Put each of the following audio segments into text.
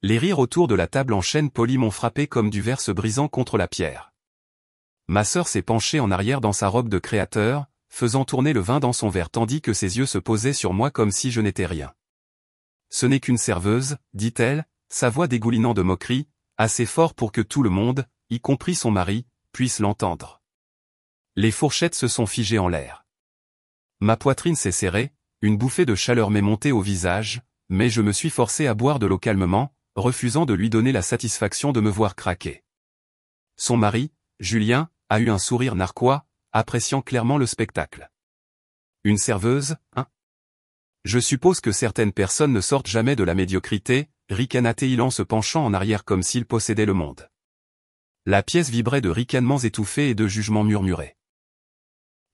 Les rires autour de la table en chêne poli m'ont frappé comme du verre se brisant contre la pierre. Ma sœur s'est penchée en arrière dans sa robe de créateur, faisant tourner le vin dans son verre tandis que ses yeux se posaient sur moi comme si je n'étais rien. Ce n'est qu'une serveuse, dit-elle, sa voix dégoulinant de moquerie, assez fort pour que tout le monde, y compris son mari, puisse l'entendre. Les fourchettes se sont figées en l'air. Ma poitrine s'est serrée, une bouffée de chaleur m'est montée au visage, mais je me suis forcé à boire de l'eau calmement, refusant de lui donner la satisfaction de me voir craquer. Son mari, Julien, a eu un sourire narquois, appréciant clairement le spectacle. Une serveuse, hein? Je suppose que certaines personnes ne sortent jamais de la médiocrité, ricana-t-il en se penchant en arrière comme s'il possédait le monde. La pièce vibrait de ricanements étouffés et de jugements murmurés.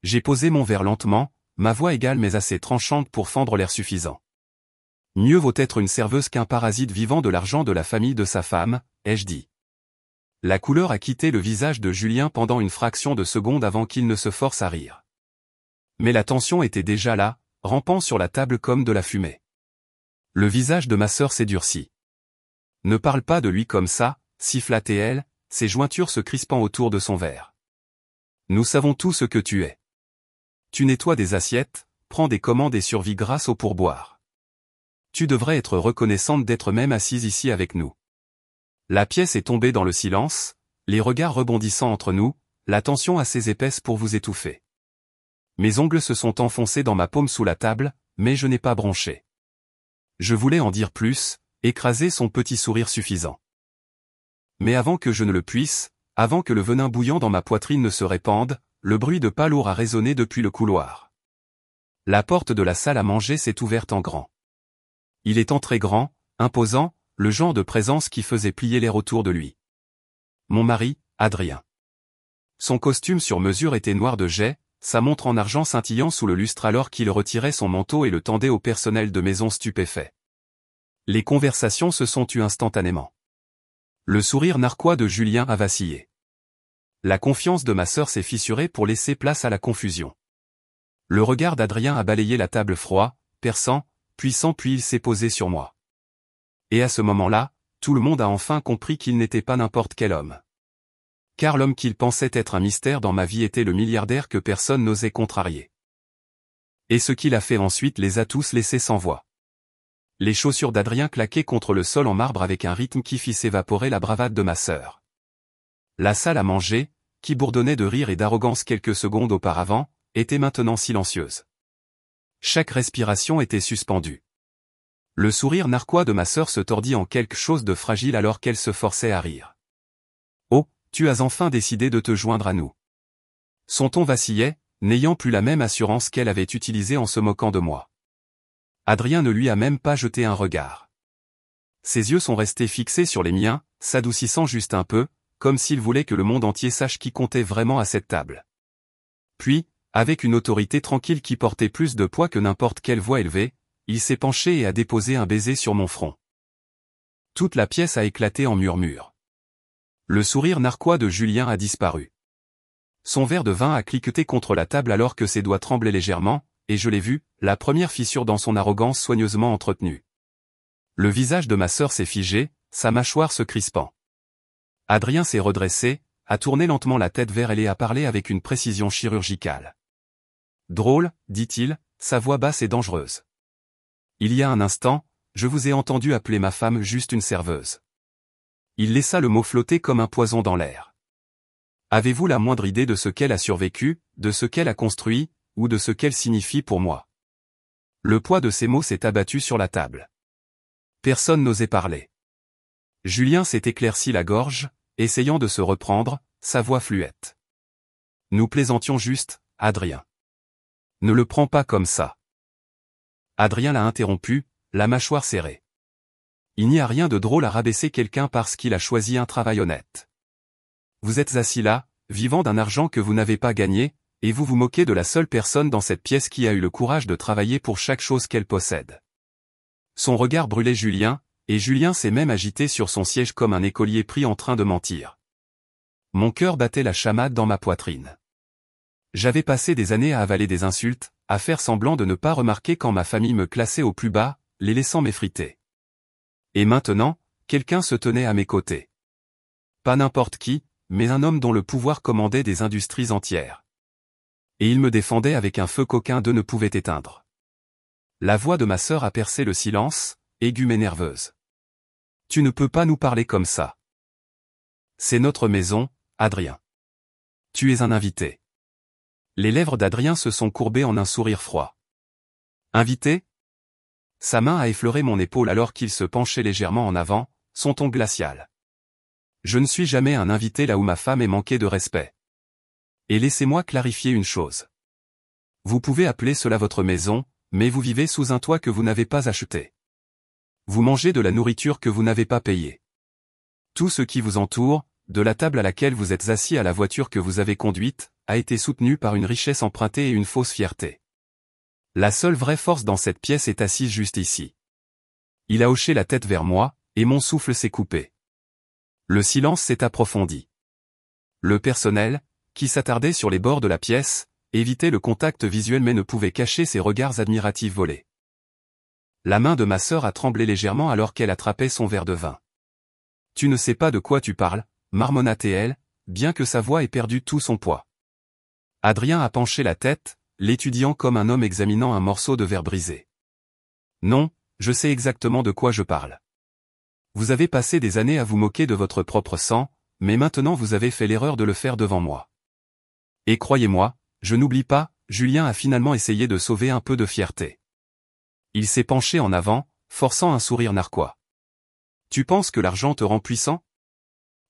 J'ai posé mon verre lentement, ma voix égale mais assez tranchante pour fendre l'air suffisant. Mieux vaut être une serveuse qu'un parasite vivant de l'argent de la famille de sa femme, ai-je dit. La couleur a quitté le visage de Julien pendant une fraction de seconde avant qu'il ne se force à rire. Mais la tension était déjà là, rampant sur la table comme de la fumée. Le visage de ma sœur s'est durci. Ne parle pas de lui comme ça, siffla-t-elle, ses jointures se crispant autour de son verre. Nous savons tout ce que tu es. Tu nettoies des assiettes, prends des commandes et survis grâce au pourboire. Tu devrais être reconnaissante d'être même assise ici avec nous. La pièce est tombée dans le silence, les regards rebondissant entre nous, la tension assez épaisse pour vous étouffer. Mes ongles se sont enfoncés dans ma paume sous la table, mais je n'ai pas bronché. Je voulais en dire plus, écraser son petit sourire suffisant. Mais avant que je ne le puisse, avant que le venin bouillant dans ma poitrine ne se répande, le bruit de pas lourd a résonné depuis le couloir. La porte de la salle à manger s'est ouverte en grand. Il est entré grand, imposant, le genre de présence qui faisait plier l'air autour de lui. Mon mari, Adrien. Son costume sur mesure était noir de jais, sa montre en argent scintillant sous le lustre alors qu'il retirait son manteau et le tendait au personnel de maison stupéfait. Les conversations se sont tues instantanément. Le sourire narquois de Julien a vacillé. La confiance de ma sœur s'est fissurée pour laisser place à la confusion. Le regard d'Adrien a balayé la table froid, perçant, puissant puis il s'est posé sur moi. Et à ce moment-là, tout le monde a enfin compris qu'il n'était pas n'importe quel homme. Car l'homme qu'il pensait être un mystère dans ma vie était le milliardaire que personne n'osait contrarier. Et ce qu'il a fait ensuite les a tous laissés sans voix. Les chaussures d'Adrien claquaient contre le sol en marbre avec un rythme qui fit s'évaporer la bravade de ma sœur. La salle à manger, qui bourdonnait de rire et d'arrogance quelques secondes auparavant, était maintenant silencieuse. Chaque respiration était suspendue. Le sourire narquois de ma sœur se tordit en quelque chose de fragile alors qu'elle se forçait à rire. « Oh, tu as enfin décidé de te joindre à nous. » Son ton vacillait, n'ayant plus la même assurance qu'elle avait utilisée en se moquant de moi. Adrien ne lui a même pas jeté un regard. Ses yeux sont restés fixés sur les miens, s'adoucissant juste un peu, comme s'il voulait que le monde entier sache qui comptait vraiment à cette table. Puis, avec une autorité tranquille qui portait plus de poids que n'importe quelle voix élevée, il s'est penché et a déposé un baiser sur mon front. Toute la pièce a éclaté en murmures. Le sourire narquois de Julien a disparu. Son verre de vin a cliqueté contre la table alors que ses doigts tremblaient légèrement, et je l'ai vu, la première fissure dans son arrogance soigneusement entretenue. Le visage de ma sœur s'est figé, sa mâchoire se crispant. Adrien s'est redressé, a tourné lentement la tête vers elle et a parlé avec une précision chirurgicale. Drôle, dit-il, sa voix basse et dangereuse. Il y a un instant, je vous ai entendu appeler ma femme juste une serveuse. Il laissa le mot flotter comme un poison dans l'air. Avez-vous la moindre idée de ce qu'elle a survécu, de ce qu'elle a construit, ou de ce qu'elle signifie pour moi? Le poids de ces mots s'est abattu sur la table. Personne n'osait parler. Julien s'est éclairci la gorge, essayant de se reprendre, sa voix fluette. Nous plaisantions juste, Adrien. Ne le prends pas comme ça. Adrien l'a interrompu, la mâchoire serrée. Il n'y a rien de drôle à rabaisser quelqu'un parce qu'il a choisi un travail honnête. Vous êtes assis là, vivant d'un argent que vous n'avez pas gagné, et vous vous moquez de la seule personne dans cette pièce qui a eu le courage de travailler pour chaque chose qu'elle possède. Son regard brûlait Julien, et Julien s'est même agité sur son siège comme un écolier pris en train de mentir. Mon cœur battait la chamade dans ma poitrine. J'avais passé des années à avaler des insultes, à faire semblant de ne pas remarquer quand ma famille me classait au plus bas, les laissant m'effriter. Et maintenant, quelqu'un se tenait à mes côtés. Pas n'importe qui, mais un homme dont le pouvoir commandait des industries entières. Et il me défendait avec un feu qu'aucun d'eux ne pouvait éteindre. La voix de ma sœur a percé le silence, aiguë mais nerveuse. Tu ne peux pas nous parler comme ça. C'est notre maison, Adrien. Tu es un invité. Les lèvres d'Adrien se sont courbées en un sourire froid. Invité? Sa main a effleuré mon épaule alors qu'il se penchait légèrement en avant, son ton glacial. Je ne suis jamais un invité là où ma femme est manquée de respect. Et laissez-moi clarifier une chose. Vous pouvez appeler cela votre maison, mais vous vivez sous un toit que vous n'avez pas acheté. Vous mangez de la nourriture que vous n'avez pas payée. Tout ce qui vous entoure, de la table à laquelle vous êtes assis à la voiture que vous avez conduite, a été soutenu par une richesse empruntée et une fausse fierté. La seule vraie force dans cette pièce est assise juste ici. Il a hoché la tête vers moi, et mon souffle s'est coupé. Le silence s'est approfondi. Le personnel, qui s'attardait sur les bords de la pièce, évitait le contact visuel mais ne pouvait cacher ses regards admiratifs volés. La main de ma sœur a tremblé légèrement alors qu'elle attrapait son verre de vin. « Tu ne sais pas de quoi tu parles », marmonna-t-elle, bien que sa voix ait perdu tout son poids. Adrien a penché la tête, l'étudiant comme un homme examinant un morceau de verre brisé. « Non, je sais exactement de quoi je parle. Vous avez passé des années à vous moquer de votre propre sang, mais maintenant vous avez fait l'erreur de le faire devant moi. Et croyez-moi, je n'oublie pas, Julien a finalement essayé de sauver un peu de fierté. Il s'est penché en avant, forçant un sourire narquois. Tu penses que l'argent te rend puissant?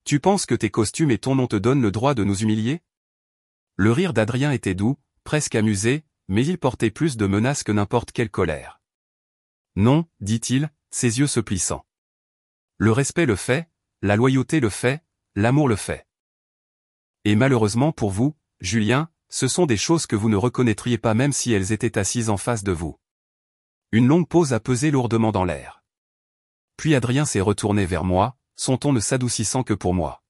Tu penses que tes costumes et ton nom te donnent le droit de nous humilier? Le rire d'Adrien était doux, presque amusé, mais il portait plus de menace que n'importe quelle colère. Non, dit-il, ses yeux se plissant. Le respect le fait, la loyauté le fait, l'amour le fait. Et malheureusement pour vous, Julien, ce sont des choses que vous ne reconnaîtriez pas même si elles étaient assises en face de vous. Une longue pause a pesé lourdement dans l'air. Puis Adrien s'est retourné vers moi, son ton ne s'adoucissant que pour moi.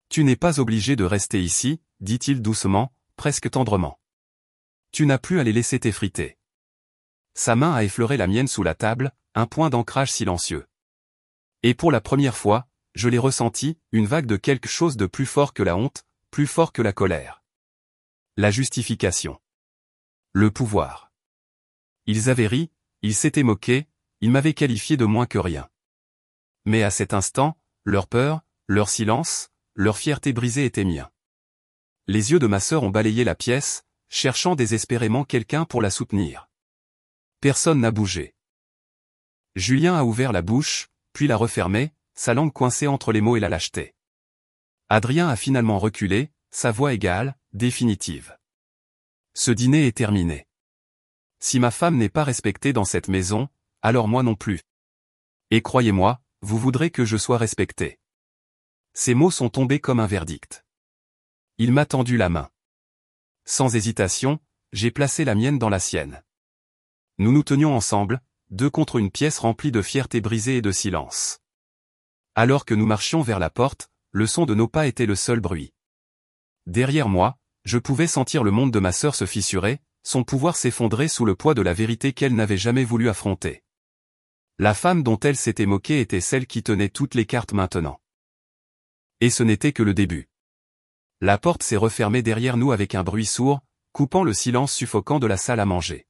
Tu n'es pas obligé de rester ici, dit-il doucement, presque tendrement. Tu n'as plus à les laisser t'effriter. Sa main a effleuré la mienne sous la table, un point d'ancrage silencieux. Et pour la première fois, je l'ai ressenti, une vague de quelque chose de plus fort que la honte, plus fort que la colère. La justification. Le pouvoir. Ils avaient ri, ils s'étaient moqués, ils m'avaient qualifié de moins que rien. Mais à cet instant, leur peur, leur silence, leur fierté brisée étaient miens. Les yeux de ma sœur ont balayé la pièce, cherchant désespérément quelqu'un pour la soutenir. Personne n'a bougé. Julien a ouvert la bouche, puis l'a refermée, sa langue coincée entre les mots et la lâcheté. Adrien a finalement reculé, sa voix égale, définitive. Ce dîner est terminé. Si ma femme n'est pas respectée dans cette maison, alors moi non plus. Et croyez-moi, vous voudrez que je sois respecté. Ces mots sont tombés comme un verdict. Il m'a tendu la main. Sans hésitation, j'ai placé la mienne dans la sienne. Nous nous tenions ensemble, deux contre une pièce remplie de fierté brisée et de silence. Alors que nous marchions vers la porte, le son de nos pas était le seul bruit. Derrière moi, je pouvais sentir le monde de ma sœur se fissurer, son pouvoir s'effondrer sous le poids de la vérité qu'elle n'avait jamais voulu affronter. La femme dont elle s'était moquée était celle qui tenait toutes les cartes maintenant. Et ce n'était que le début. La porte s'est refermée derrière nous avec un bruit sourd, coupant le silence suffocant de la salle à manger.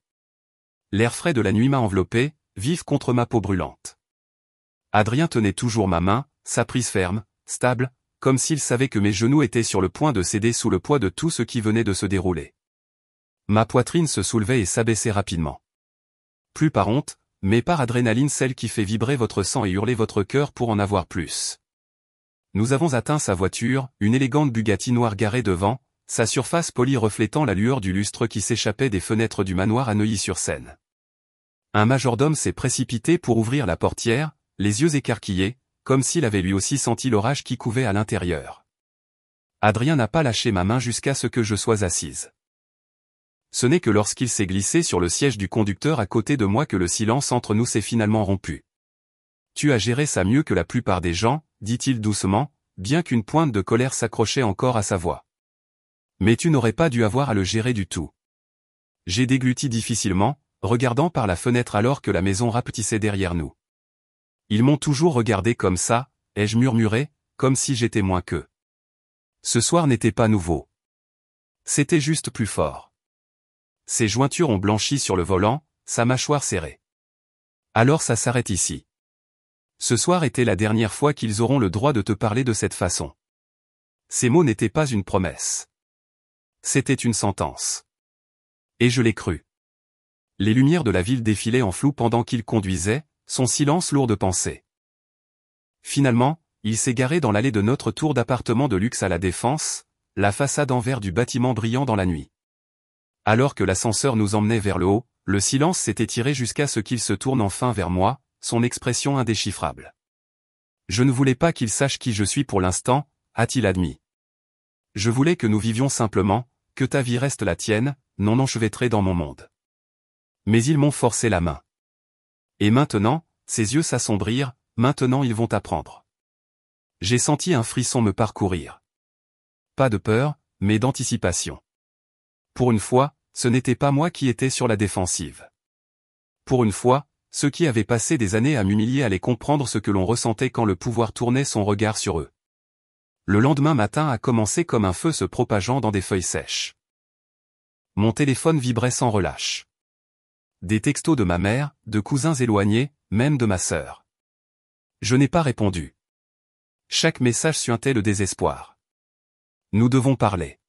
L'air frais de la nuit m'a enveloppé, vif contre ma peau brûlante. Adrien tenait toujours ma main, sa prise ferme, stable, comme s'il savait que mes genoux étaient sur le point de céder sous le poids de tout ce qui venait de se dérouler. Ma poitrine se soulevait et s'abaissait rapidement. Plus par honte, mais par adrénaline, celle qui fait vibrer votre sang et hurler votre cœur pour en avoir plus. Nous avons atteint sa voiture, une élégante Bugatti noire garée devant, sa surface polie reflétant la lueur du lustre qui s'échappait des fenêtres du manoir à Neuilly-sur-Seine. Un majordome s'est précipité pour ouvrir la portière, les yeux écarquillés, comme s'il avait lui aussi senti l'orage qui couvait à l'intérieur. Adrien n'a pas lâché ma main jusqu'à ce que je sois assise. Ce n'est que lorsqu'il s'est glissé sur le siège du conducteur à côté de moi que le silence entre nous s'est finalement rompu. Tu as géré ça mieux que la plupart des gens, dit-il doucement, bien qu'une pointe de colère s'accrochait encore à sa voix. Mais tu n'aurais pas dû avoir à le gérer du tout. J'ai dégluti difficilement, regardant par la fenêtre alors que la maison rapetissait derrière nous. Ils m'ont toujours regardé comme ça, ai-je murmuré, comme si j'étais moins qu'eux. Ce soir n'était pas nouveau. C'était juste plus fort. Ses jointures ont blanchi sur le volant, sa mâchoire serrée. Alors ça s'arrête ici. Ce soir était la dernière fois qu'ils auront le droit de te parler de cette façon. Ces mots n'étaient pas une promesse. C'était une sentence. Et je l'ai cru. Les lumières de la ville défilaient en flou pendant qu'il conduisait, son silence lourd de pensée. Finalement, il s'est garé dans l'allée de notre tour d'appartement de luxe à La Défense, la façade en verre du bâtiment brillant dans la nuit. Alors que l'ascenseur nous emmenait vers le haut, le silence s'est étiré jusqu'à ce qu'il se tourne enfin vers moi, son expression indéchiffrable. Je ne voulais pas qu'il sache qui je suis pour l'instant, a-t-il admis. Je voulais que nous vivions simplement, que ta vie reste la tienne, non enchevêtrée dans mon monde. Mais ils m'ont forcé la main. Et maintenant, ses yeux s'assombrirent, maintenant ils vont apprendre. J'ai senti un frisson me parcourir. Pas de peur, mais d'anticipation. Pour une fois, ce n'était pas moi qui étais sur la défensive. Pour une fois, ceux qui avaient passé des années à m'humilier allaient comprendre ce que l'on ressentait quand le pouvoir tournait son regard sur eux. Le lendemain matin a commencé comme un feu se propageant dans des feuilles sèches. Mon téléphone vibrait sans relâche. Des textos de ma mère, de cousins éloignés, même de ma sœur. Je n'ai pas répondu. Chaque message suintait le désespoir. Nous devons parler.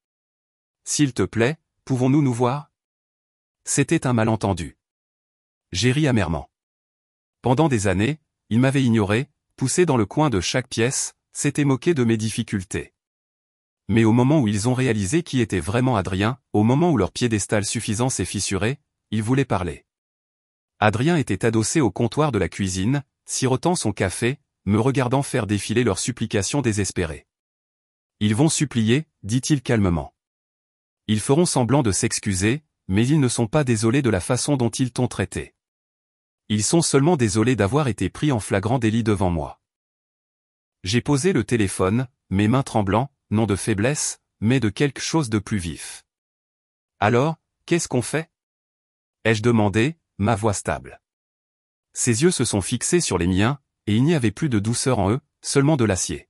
S'il te plaît, pouvons-nous nous voir? C'était un malentendu. J'ai ri amèrement. Pendant des années, ils m'avaient ignoré, poussé dans le coin de chaque pièce, s'étaient moqués de mes difficultés. Mais au moment où ils ont réalisé qui était vraiment Adrien, au moment où leur piédestal suffisant s'est fissuré, ils voulaient parler. Adrien était adossé au comptoir de la cuisine, sirotant son café, me regardant faire défiler leurs supplications désespérées. Ils vont supplier, dit-il calmement. Ils feront semblant de s'excuser, mais ils ne sont pas désolés de la façon dont ils t'ont traité. Ils sont seulement désolés d'avoir été pris en flagrant délit devant moi. J'ai posé le téléphone, mes mains tremblant, non de faiblesse, mais de quelque chose de plus vif. Alors, qu'est-ce qu'on fait? Ai-je demandé, ma voix stable. Ses yeux se sont fixés sur les miens, et il n'y avait plus de douceur en eux, seulement de l'acier.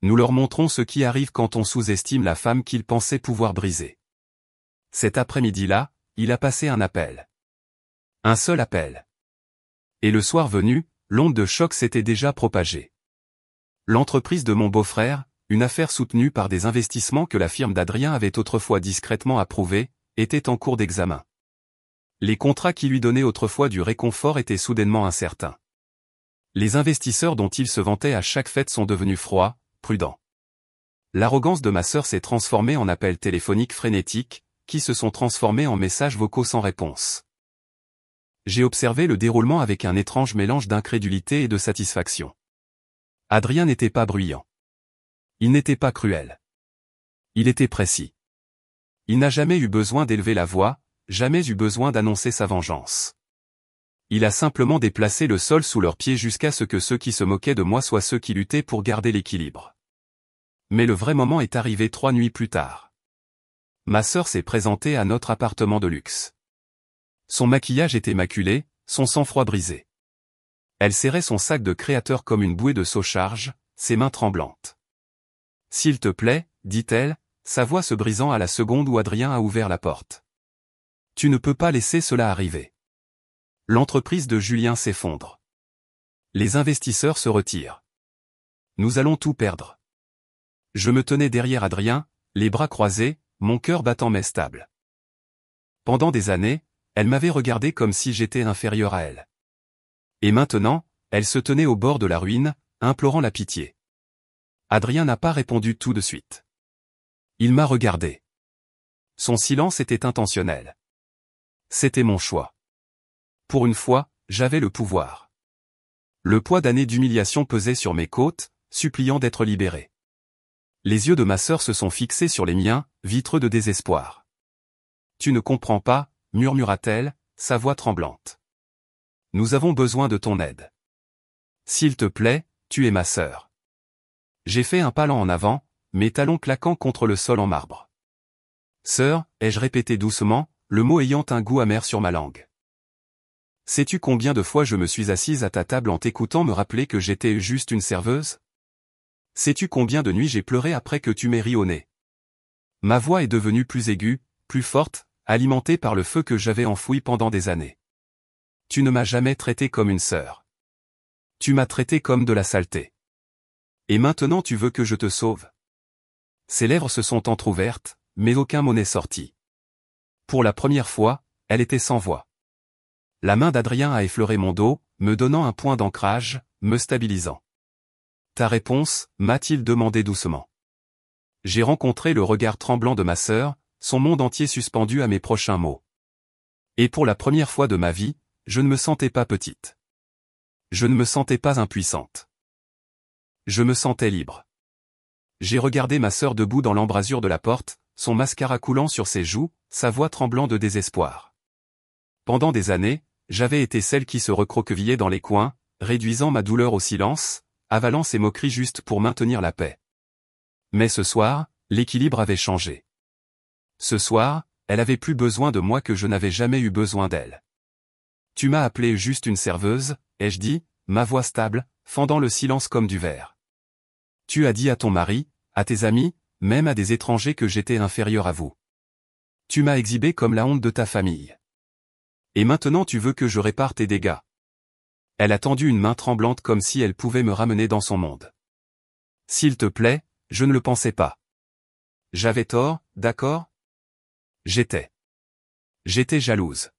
Nous leur montrons ce qui arrive quand on sous-estime la femme qu'ils pensaient pouvoir briser. Cet après-midi-là, il a passé un appel. Un seul appel. Et le soir venu, l'onde de choc s'était déjà propagée. L'entreprise de mon beau-frère, une affaire soutenue par des investissements que la firme d'Adrien avait autrefois discrètement approuvés, était en cours d'examen. Les contrats qui lui donnaient autrefois du réconfort étaient soudainement incertains. Les investisseurs dont il se vantait à chaque fête sont devenus froids, prudents. L'arrogance de ma sœur s'est transformée en appels téléphoniques frénétiques, qui se sont transformés en messages vocaux sans réponse. J'ai observé le déroulement avec un étrange mélange d'incrédulité et de satisfaction. Adrien n'était pas bruyant. Il n'était pas cruel. Il était précis. Il n'a jamais eu besoin d'élever la voix, jamais eu besoin d'annoncer sa vengeance. Il a simplement déplacé le sol sous leurs pieds jusqu'à ce que ceux qui se moquaient de moi soient ceux qui luttaient pour garder l'équilibre. Mais le vrai moment est arrivé 3 nuits plus tard. Ma sœur s'est présentée à notre appartement de luxe. Son maquillage était maculé, son sang-froid brisé. Elle serrait son sac de créateur comme une bouée de saut-charge, ses mains tremblantes. « S'il te plaît, dit-elle, sa voix se brisant à la seconde où Adrien a ouvert la porte. Tu ne peux pas laisser cela arriver. L'entreprise de Julien s'effondre. Les investisseurs se retirent. Nous allons tout perdre. » Je me tenais derrière Adrien, les bras croisés, mon cœur battant mais stable. Pendant des années, elle m'avait regardé comme si j'étais inférieur à elle. Et maintenant, elle se tenait au bord de la ruine, implorant la pitié. Adrien n'a pas répondu tout de suite. Il m'a regardé. Son silence était intentionnel. C'était mon choix. Pour une fois, j'avais le pouvoir. Le poids d'années d'humiliation pesait sur mes côtes, suppliant d'être libéré. Les yeux de ma sœur se sont fixés sur les miens, vitreux de désespoir. « Tu ne comprends pas » murmura-t-elle, sa voix tremblante. « Nous avons besoin de ton aide. S'il te plaît, tu es ma sœur. » J'ai fait un pas lent en avant, mes talons claquant contre le sol en marbre. « Sœur » ai-je répété doucement, le mot ayant un goût amer sur ma langue. Sais-tu combien de fois je me suis assise à ta table en t'écoutant me rappeler que j'étais juste une serveuse? Sais-tu combien de nuits j'ai pleuré après que tu m'aies ri au nez? Ma voix est devenue plus aiguë, plus forte, alimentée par le feu que j'avais enfoui pendant des années. Tu ne m'as jamais traité comme une sœur. Tu m'as traité comme de la saleté. Et maintenant tu veux que je te sauve? Ses lèvres se sont entr'ouvertes, mais aucun mot n'est sorti. Pour la première fois, elle était sans voix. La main d'Adrien a effleuré mon dos, me donnant un point d'ancrage, me stabilisant. Ta réponse, m'a-t-il demandé doucement. J'ai rencontré le regard tremblant de ma sœur, son monde entier suspendu à mes prochains mots. Et pour la première fois de ma vie, je ne me sentais pas petite. Je ne me sentais pas impuissante. Je me sentais libre. J'ai regardé ma sœur debout dans l'embrasure de la porte, son mascara coulant sur ses joues, sa voix tremblant de désespoir. Pendant des années, j'avais été celle qui se recroquevillait dans les coins, réduisant ma douleur au silence, avalant ses moqueries juste pour maintenir la paix. Mais ce soir, l'équilibre avait changé. Ce soir, elle avait plus besoin de moi que je n'avais jamais eu besoin d'elle. Tu m'as appelé juste une serveuse, ai-je dit, ma voix stable, fendant le silence comme du verre. Tu as dit à ton mari, à tes amis, même à des étrangers que j'étais inférieur à vous. Tu m'as exhibé comme la honte de ta famille. Et maintenant tu veux que je répare tes dégâts. Elle a tendu une main tremblante comme si elle pouvait me ramener dans son monde. S'il te plaît, je ne le pensais pas. J'avais tort, d'accord? J'étais jalouse.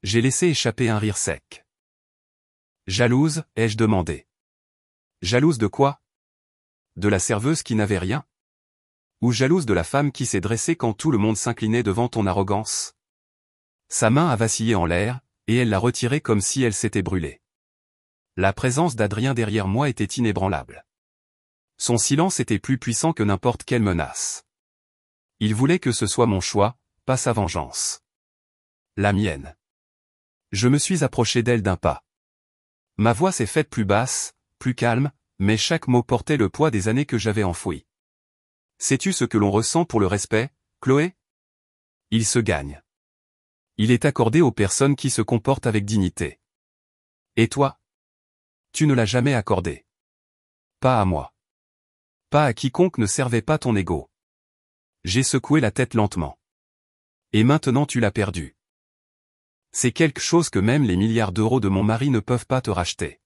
J'ai laissé échapper un rire sec. Jalouse, ai-je demandé. Jalouse de quoi? De la serveuse qui n'avait rien? Ou jalouse de la femme qui s'est dressée quand tout le monde s'inclinait devant ton arrogance? Sa main a vacillé en l'air, et elle l'a retirée comme si elle s'était brûlée. La présence d'Adrien derrière moi était inébranlable. Son silence était plus puissant que n'importe quelle menace. Il voulait que ce soit mon choix, pas sa vengeance. La mienne. Je me suis approché d'elle d'un pas. Ma voix s'est faite plus basse, plus calme, mais chaque mot portait le poids des années que j'avais enfouies. Sais-tu ce que l'on ressent pour le respect, Chloé? Il se gagne. Il est accordé aux personnes qui se comportent avec dignité. Et toi? Tu ne l'as jamais accordé. Pas à moi. Pas à quiconque ne servait pas ton ego. J'ai secoué la tête lentement. Et maintenant tu l'as perdu. C'est quelque chose que même les milliards d'euros de mon mari ne peuvent pas te racheter.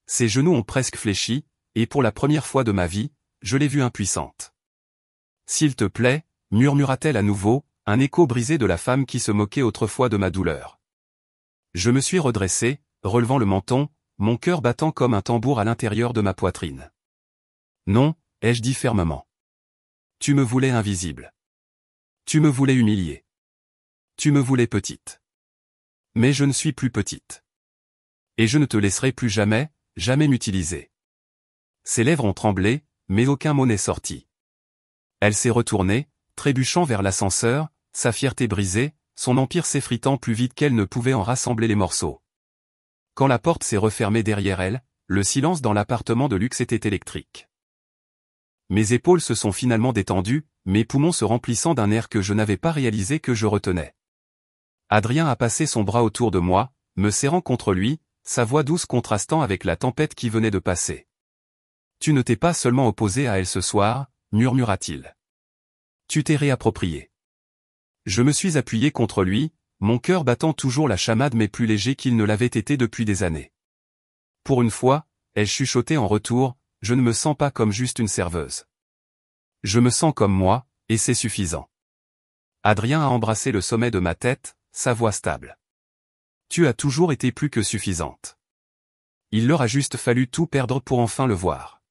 Ses genoux ont presque fléchi, et pour la première fois de ma vie, je l'ai vue impuissante. S'il te plaît, murmura-t-elle à nouveau, un écho brisé de la femme qui se moquait autrefois de ma douleur. Je me suis redressé, relevant le menton, mon cœur battant comme un tambour à l'intérieur de ma poitrine. Non, ai-je dit fermement. Tu me voulais invisible. Tu me voulais humilier. Tu me voulais petite. Mais je ne suis plus petite. Et je ne te laisserai plus jamais, jamais m'utiliser. Ses lèvres ont tremblé, mais aucun mot n'est sorti. Elle s'est retournée, trébuchant vers l'ascenseur, sa fierté brisée, son empire s'effritant plus vite qu'elle ne pouvait en rassembler les morceaux. Quand la porte s'est refermée derrière elle, le silence dans l'appartement de luxe était électrique. Mes épaules se sont finalement détendues, mes poumons se remplissant d'un air que je n'avais pas réalisé que je retenais. Adrien a passé son bras autour de moi, me serrant contre lui, sa voix douce contrastant avec la tempête qui venait de passer. Tu ne t'es pas seulement opposé à elle ce soir, murmura-t-il. Tu t'es réapproprié. Je me suis appuyé contre lui, mon cœur battant toujours la chamade mais plus léger qu'il ne l'avait été depuis des années. Pour une fois, elle chuchotait en retour, je ne me sens pas comme juste une serveuse. Je me sens comme moi, et c'est suffisant. Adrien a embrassé le sommet de ma tête, sa voix stable. Tu as toujours été plus que suffisante. Il leur a juste fallu tout perdre pour enfin le voir.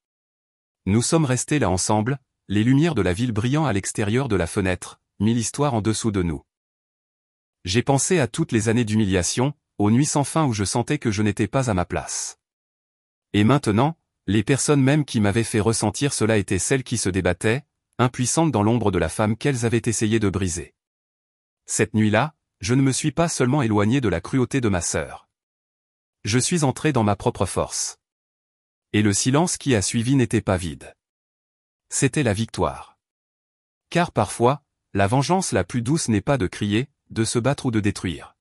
Nous sommes restés là ensemble, les lumières de la ville brillant à l'extérieur de la fenêtre, mille histoires en dessous de nous. J'ai pensé à toutes les années d'humiliation, aux nuits sans fin où je sentais que je n'étais pas à ma place. Et maintenant, les personnes même qui m'avaient fait ressentir cela étaient celles qui se débattaient, impuissantes dans l'ombre de la femme qu'elles avaient essayé de briser. Cette nuit-là, je ne me suis pas seulement éloigné de la cruauté de ma sœur. Je suis entré dans ma propre force. Et le silence qui a suivi n'était pas vide. C'était la victoire. Car parfois, la vengeance la plus douce n'est pas de crier, de se battre ou de détruire.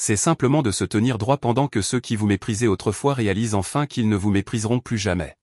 C'est simplement de se tenir droit pendant que ceux qui vous méprisaient autrefois réalisent enfin qu'ils ne vous mépriseront plus jamais.